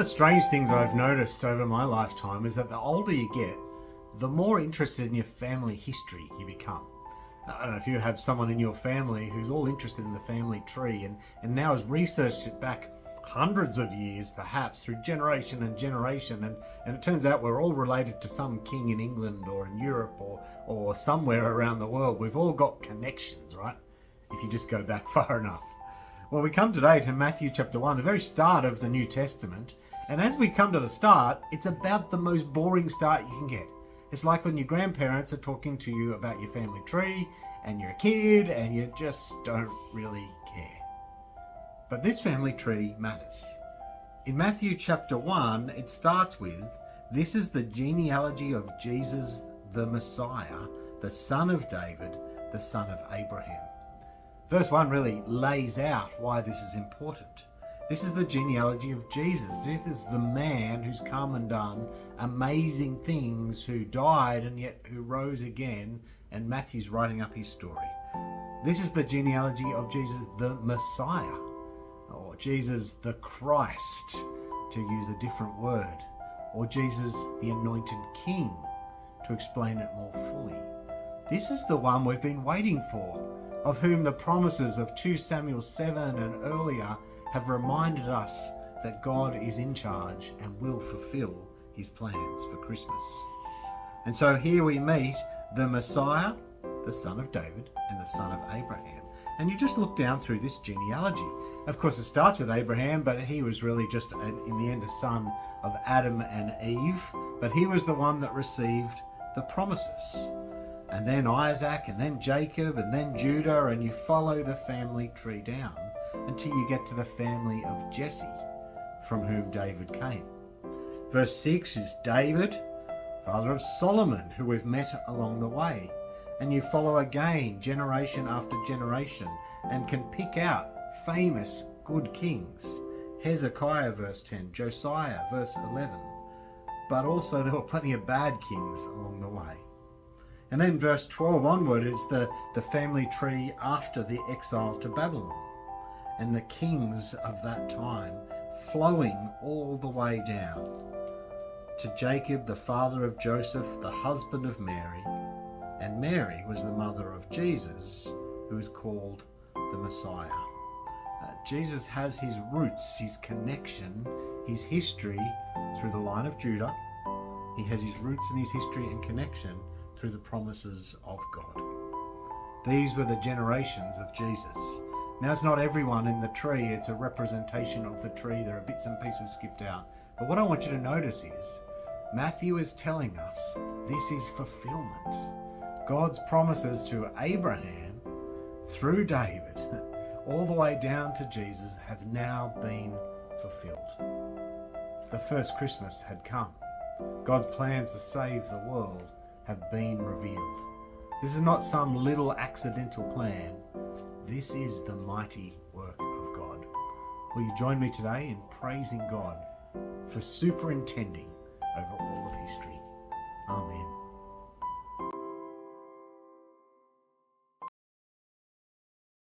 One of the strange things I've noticed over my lifetime is that the older you get, the more interested in your family history you become. I don't know if you have someone in your family who's all interested in the family tree and now has researched it back hundreds of years, perhaps through generation and generation, and it turns out we're all related to some king in England or in Europe or somewhere around the world. We've all got connections, right? If you just go back far enough. Well, we come today to Matthew chapter 1, the very start of the New Testament, and as we come to the start, it's about the most boring start you can get. It's like when your grandparents are talking to you about your family tree and you're a kid and you just don't really care. But this family tree matters. In Matthew chapter 1, it starts with, "This is the genealogy of Jesus the Messiah, the son of David, the son of Abraham." Verse 1 really lays out why this is important. This is the genealogy of Jesus. This is the man who's come and done amazing things, who died and yet who rose again, and Matthew's writing up his story. This is the genealogy of Jesus the Messiah, or Jesus the Christ, to use a different word, or Jesus the Anointed King, to explain it more fully. This is the one we've been waiting for, of whom the promises of 2 Samuel 7 and earlier have reminded us that God is in charge and will fulfill his plans for Christmas. And so here we meet the Messiah, the son of David and the son of Abraham. And you just look down through this genealogy. Of course, it starts with Abraham, but he was really just, in the end, a son of Adam and Eve. But he was the one that received the promises. And then Isaac, and then Jacob, and then Judah, and you follow the family tree down until you get to the family of Jesse, from whom David came. Verse 6 is David, father of Solomon, who we've met along the way. And you follow again, generation after generation, and can pick out famous good kings. Hezekiah, verse 10, Josiah, verse 11. But also there were plenty of bad kings along the way. And then verse 12 onward is the family tree after the exile to Babylon, and the kings of that time, flowing all the way down to Jacob, the father of Joseph, the husband of Mary, and Mary was the mother of Jesus, who is called the Messiah. Jesus has his roots, his connection, his history through the line of Judah. He has his roots and his history and connection through the promises of God. These were the generations of Jesus. Now, it's not everyone in the tree, it's a representation of the tree. There are bits and pieces skipped out. But what I want you to notice is, Matthew is telling us this is fulfillment. God's promises to Abraham through David, all the way down to Jesus, have now been fulfilled. The first Christmas had come. God's plans to save the world have been revealed. This is not some little accidental plan. This is the mighty work of God. Will you join me today in praising God for superintending over all of history? Amen.